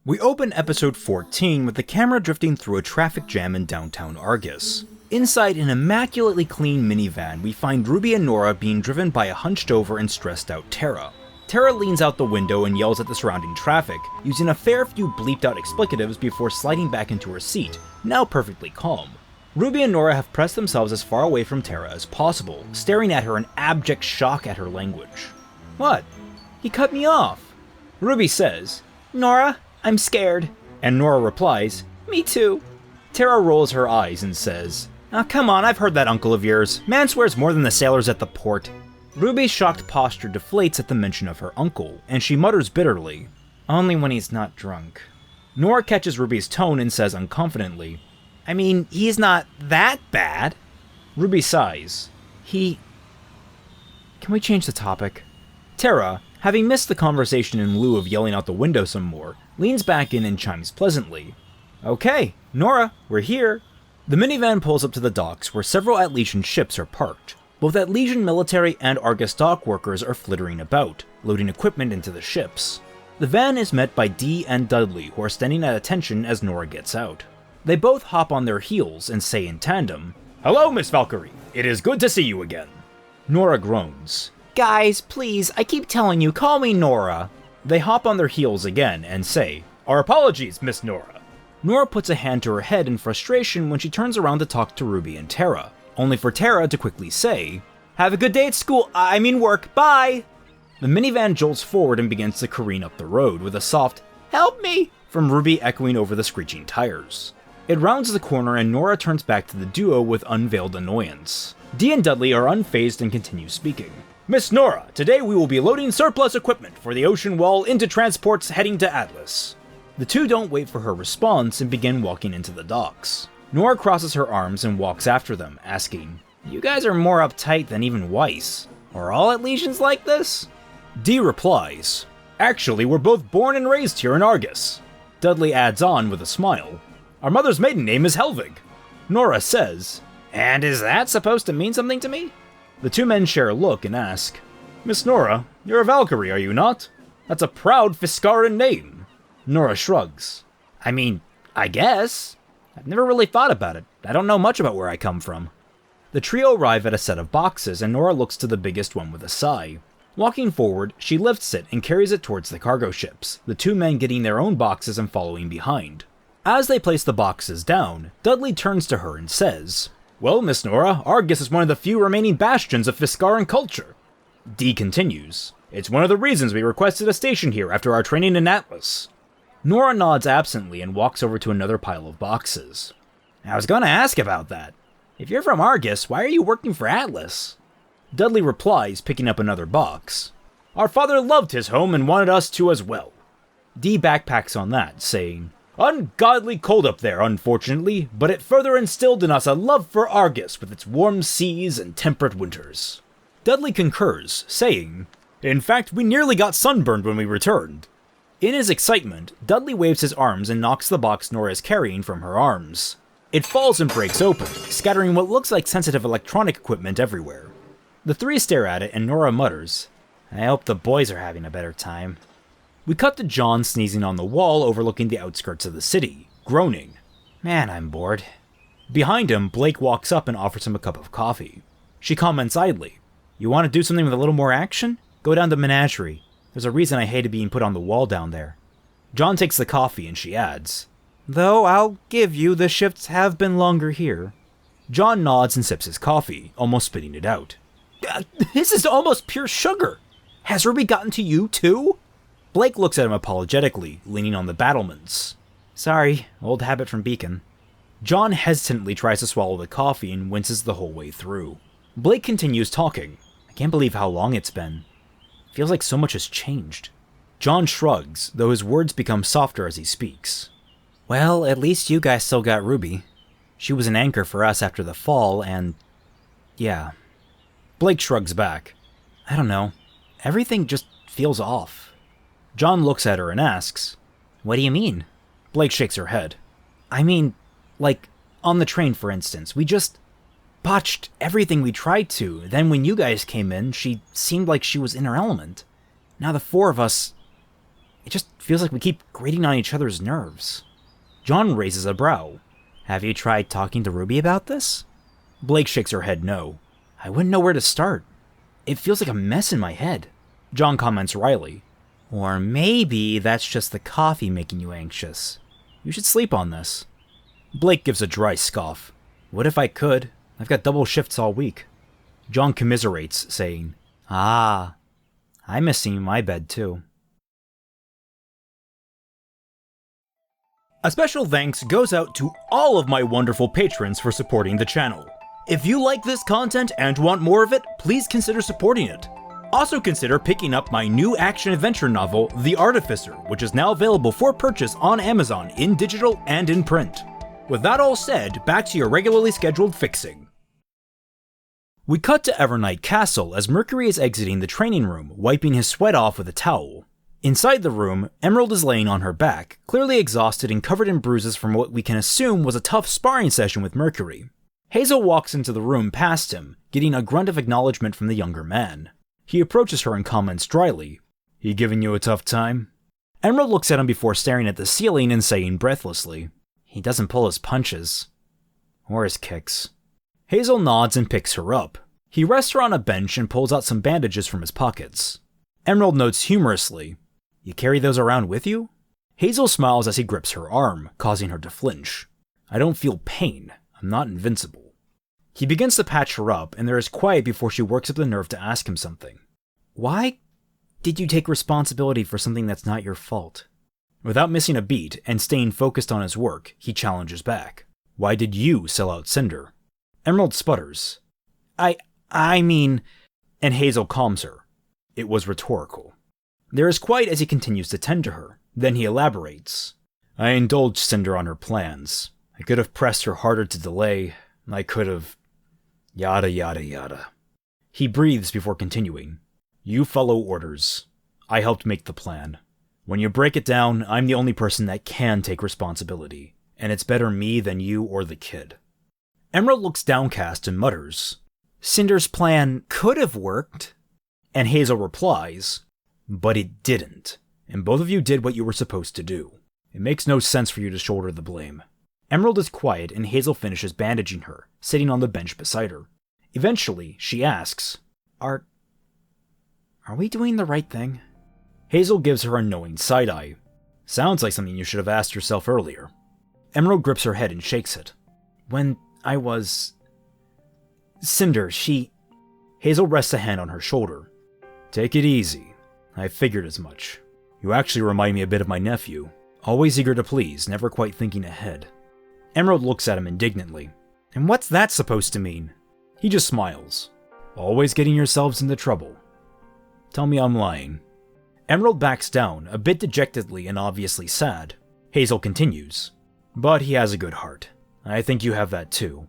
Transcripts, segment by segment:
We open episode 14 with the camera drifting through a traffic jam in downtown Argus. Inside an immaculately clean minivan, we find Ruby and Nora being driven by a hunched over and stressed out Tara. Tara leans out the window and yells at the surrounding traffic, using a fair few bleeped out explicatives before sliding back into her seat, now perfectly calm. Ruby and Nora have pressed themselves as far away from Tara as possible, staring at her in abject shock at her language. "What? He cut me off." Ruby says, "Nora, I'm scared." And Nora replies, "Me too." Tara rolls her eyes and says, "Ah, come on, I've heard that uncle of yours. Man swears more than the sailors at the port." Ruby's shocked posture deflates at the mention of her uncle, and she mutters bitterly, "Only when he's not drunk." Nora catches Ruby's tone and says unconfidently, "I mean, he's not that bad." Ruby sighs. Can we change the topic?" Tara, having missed the conversation in lieu of yelling out the window some more, leans back in and chimes pleasantly. "Okay, Nora, we're here." The minivan pulls up to the docks where several Atletian ships are parked. Both Atletian military and Argus dock workers are flittering about, loading equipment into the ships. The van is met by Dee and Dudley, who are standing at attention as Nora gets out. They both hop on their heels and say in tandem, "Hello, Miss Valkyrie. It is good to see you again." Nora groans. "Guys, please, I keep telling you, call me Nora." They hop on their heels again and say, "Our apologies, Miss Nora." Nora puts a hand to her head in frustration when she turns around to talk to Ruby and Tara, only for Tara to quickly say, "Have a good day at school, I mean work, bye!" The minivan jolts forward and begins to careen up the road with a soft, "Help me!" from Ruby echoing over the screeching tires. It rounds the corner and Nora turns back to the duo with unveiled annoyance. Dee and Dudley are unfazed and continue speaking. "Miss Nora, today we will be loading surplus equipment for the ocean wall into transports heading to Atlas." The two don't wait for her response and begin walking into the docks. Nora crosses her arms and walks after them, asking, "You guys are more uptight than even Weiss. Are all Atletians like this?" Dee replies, "Actually, we're both born and raised here in Argus." Dudley adds on with a smile, "Our mother's maiden name is Helvig." Nora says, "And is that supposed to mean something to me?" The two men share a look and ask, "Miss Nora, you're a Valkyrie, are you not? That's a proud Fiskaran name." Nora shrugs. "I mean, I guess. I've never really thought about it. I don't know much about where I come from." The trio arrive at a set of boxes, and Nora looks to the biggest one with a sigh. Walking forward, she lifts it and carries it towards the cargo ships, the two men getting their own boxes and following behind. As they place the boxes down, Dudley turns to her and says, "Well, Miss Nora, Argus is one of the few remaining bastions of Fiskaran culture." Dee continues, "It's one of the reasons we requested a station here after our training in Atlas." Nora nods absently and walks over to another pile of boxes. "I was gonna ask about that. If you're from Argus, why are you working for Atlas?" Dudley replies, picking up another box, "Our father loved his home and wanted us to as well." Dee backpacks on that, saying, "Ungodly cold up there, unfortunately, but it further instilled in us a love for Argus with its warm seas and temperate winters." Dudley concurs, saying, "In fact, we nearly got sunburned when we returned." In his excitement, Dudley waves his arms and knocks the box Nora is carrying from her arms. It falls and breaks open, scattering what looks like sensitive electronic equipment everywhere. The three stare at it and Nora mutters, "I hope the boys are having a better time." We cut to John sneezing on the wall overlooking the outskirts of the city, groaning, "Man, I'm bored." Behind him, Blake walks up and offers him a cup of coffee. She comments idly, "You want to do something with a little more action? Go down to Menagerie. There's a reason I hated being put on the wall down there." John takes the coffee and she adds, "Though I'll give you the shifts have been longer here." John nods and sips his coffee, almost spitting it out. "This is almost pure sugar. Has Ruby gotten to you too?" Blake looks at him apologetically, leaning on the battlements. "Sorry, old habit from Beacon." John hesitantly tries to swallow the coffee and winces the whole way through. Blake continues talking. "I can't believe how long it's been. Feels like so much has changed." John shrugs, though his words become softer as he speaks. "Well, at least you guys still got Ruby. She was an anchor for us after the fall, and... yeah." Blake shrugs back. "I don't know. Everything just feels off." John looks at her and asks, "What do you mean?" Blake shakes her head. "I mean, like, on the train, for instance, we just botched everything we tried to. Then when you guys came in, she seemed like she was in her element. Now the four of us... It just feels like we keep grating on each other's nerves. John raises a brow. Have you tried talking to Ruby about this? Blake shakes her head no. I wouldn't know where to start. It feels like a mess in my head. John comments wryly. Or maybe that's just the coffee making you anxious. You should sleep on this. Blake gives a dry scoff. What if I could? I've got double shifts all week. John commiserates, saying, I miss seeing my bed too. A special thanks goes out to all of my wonderful patrons for supporting the channel. If you like this content and want more of it, please consider supporting it. Also consider picking up my new action-adventure novel, The Artificer, which is now available for purchase on Amazon in digital and in print. With that all said, back to your regularly scheduled fixing. We cut to Evernight Castle as Mercury is exiting the training room, wiping his sweat off with a towel. Inside the room, Emerald is laying on her back, clearly exhausted and covered in bruises from what we can assume was a tough sparring session with Mercury. Hazel walks into the room past him, getting a grunt of acknowledgement from the younger man. He approaches her and comments dryly, He giving you a tough time? Emerald looks at him before staring at the ceiling and saying breathlessly, He doesn't pull his punches. Or his kicks. Hazel nods and picks her up. He rests her on a bench and pulls out some bandages from his pockets. Emerald notes humorously, You carry those around with you? Hazel smiles as he grips her arm, causing her to flinch. I don't feel pain. I'm not invincible. He begins to patch her up, and there is quiet before she works up the nerve to ask him something. Why did you take responsibility for something that's not your fault? Without missing a beat, and staying focused on his work, he challenges back. Why did you sell out Cinder? Emerald sputters. I mean... And Hazel calms her. It was rhetorical. There is quiet as he continues to tend to her. Then he elaborates. I indulged Cinder on her plans. I could have pressed her harder to delay. I could have... Yada yada yada. He breathes before continuing. You follow orders. I helped make the plan. When you break it down, I'm the only person that can take responsibility. And it's better me than you or the kid. Emerald looks downcast and mutters. Cinder's plan could have worked. And Hazel replies, But it didn't. And both of you did what you were supposed to do. It makes no sense for you to shoulder the blame. Emerald is quiet and Hazel finishes bandaging her, sitting on the bench beside her. Eventually, she asks, Are we doing the right thing? Hazel gives her a knowing side-eye. Sounds like something you should have asked yourself earlier. Emerald grips her head and shakes it. When I was... Cinder, she... Hazel rests a hand on her shoulder. Take it easy. I figured as much. You actually remind me a bit of my nephew. Always eager to please, never quite thinking ahead. Emerald looks at him indignantly. And what's that supposed to mean? He just smiles. Always getting yourselves into trouble. Tell me I'm lying. Emerald backs down, a bit dejectedly and obviously sad. Hazel continues. But he has a good heart. I think you have that too.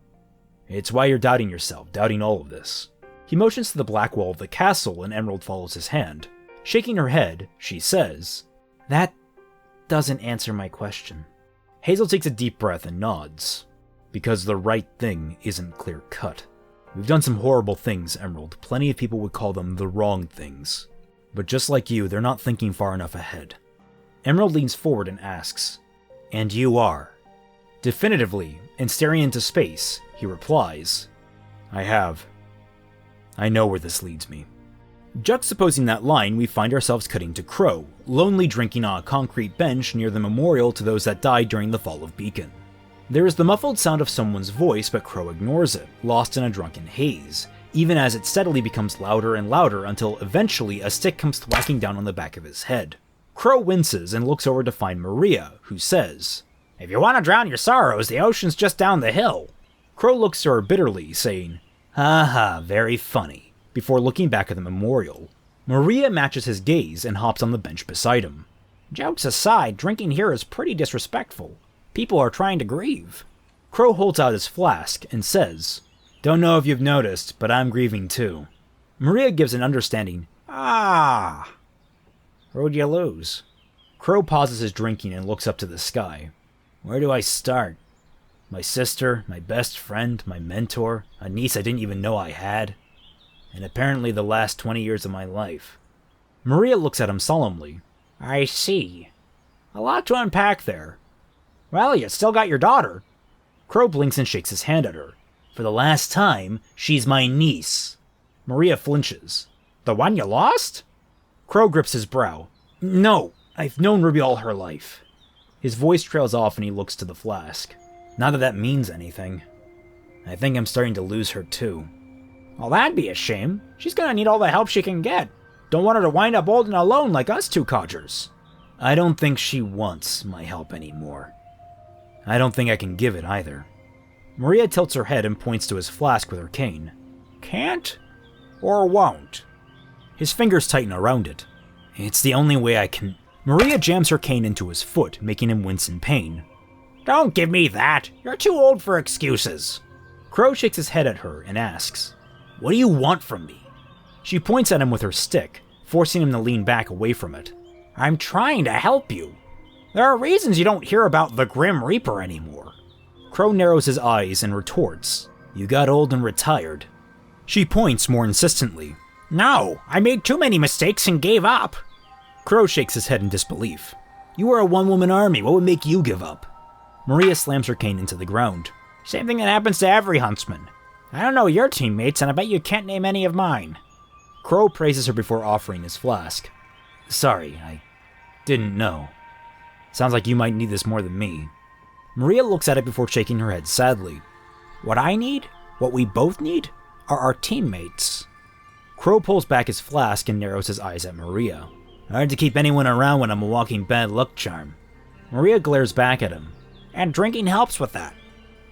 It's why you're doubting yourself, doubting all of this. He motions to the black wall of the castle and Emerald follows his hand. Shaking her head, she says, That doesn't answer my question. Hazel takes a deep breath and nods. Because the right thing isn't clear-cut. We've done some horrible things, Emerald. Plenty of people would call them the wrong things. But just like you, they're not thinking far enough ahead. Emerald leans forward and asks, And you are? Definitively, and staring into space, he replies, I have. I know where this leads me. Juxtaposing that line, we find ourselves cutting to Crow, lonely drinking on a concrete bench near the memorial to those that died during the fall of Beacon. There is the muffled sound of someone's voice, but Crow ignores it, lost in a drunken haze, even as it steadily becomes louder and louder until eventually a stick comes thwacking down on the back of his head. Crow winces and looks over to find Maria, who says, If you want to drown your sorrows, the ocean's just down the hill. Crow looks to her bitterly, saying, Ha, very funny, before looking back at the memorial. Maria matches his gaze and hops on the bench beside him. Jokes aside, drinking here is pretty disrespectful. People are trying to grieve. Crow holds out his flask and says, Don't know if you've noticed, but I'm grieving too. Maria gives an understanding, Ah. Who'd you lose? Crow pauses his drinking and looks up to the sky. Where do I start? My sister, my best friend, my mentor, a niece I didn't even know I had, and apparently the last 20 years of my life. Maria looks at him solemnly. I see. A lot to unpack there. Well, you still got your daughter. Crow blinks and shakes his hand at her. For the last time, she's my niece. Maria flinches. The one you lost? Crow grips his brow. No, I've known Ruby all her life. His voice trails off and he looks to the flask. Not that that means anything. I think I'm starting to lose her too. Well, that'd be a shame. She's gonna need all the help she can get. Don't want her to wind up old and alone like us two codgers. I don't think she wants my help anymore. I don't think I can give it either. Maria tilts her head and points to his flask with her cane. Can't? Or won't? His fingers tighten around it. It's the only way I can... Maria jams her cane into his foot, making him wince in pain. Don't give me that. You're too old for excuses. Crow shakes his head at her and asks, What do you want from me? She points at him with her stick, forcing him to lean back away from it. I'm trying to help you. There are reasons you don't hear about the Grim Reaper anymore. Crow narrows his eyes and retorts, You got old and retired. She points more insistently. No, I made too many mistakes and gave up. Crow shakes his head in disbelief. You are a one-woman army, what would make you give up? Maria slams her cane into the ground. Same thing that happens to every huntsman. I don't know your teammates, and I bet you can't name any of mine. Crow praises her before offering his flask. Sorry, I didn't know. Sounds like you might need this more than me. Maria looks at it before shaking her head sadly. What I need, what we both need, are our teammates. Crow pulls back his flask and narrows his eyes at Maria. Hard to keep anyone around when I'm a walking bad luck charm. Maria glares back at him. And drinking helps with that.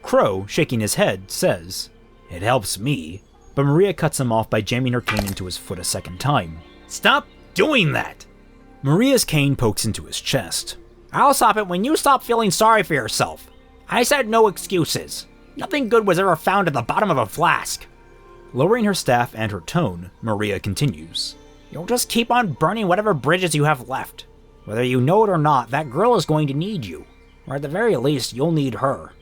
Crow, shaking his head, says, It helps me. But Maria cuts him off by jamming her cane into his foot a second time. Stop doing that! Maria's cane pokes into his chest. I'll stop it when you stop feeling sorry for yourself. I said no excuses. Nothing good was ever found at the bottom of a flask. Lowering her staff and her tone, Maria continues. You'll just keep on burning whatever bridges you have left. Whether you know it or not, that girl is going to need you. Or at the very least, you'll need her.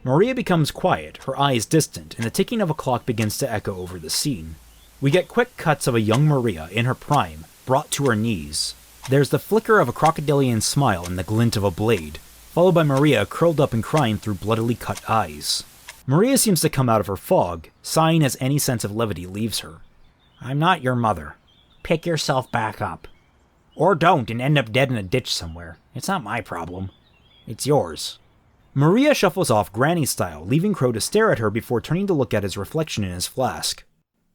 Maria becomes quiet, her eyes distant, and the ticking of a clock begins to echo over the scene. We get quick cuts of a young Maria in her prime, brought to her knees. There's the flicker of a crocodilian smile and the glint of a blade, followed by Maria curled up and crying through bloodily cut eyes. Maria seems to come out of her fog, sighing as any sense of levity leaves her. I'm not your mother. Pick yourself back up. Or don't and end up dead in a ditch somewhere. It's not my problem. It's yours. Maria shuffles off granny style, leaving Crow to stare at her before turning to look at his reflection in his flask.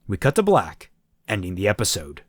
We cut to black, ending the episode.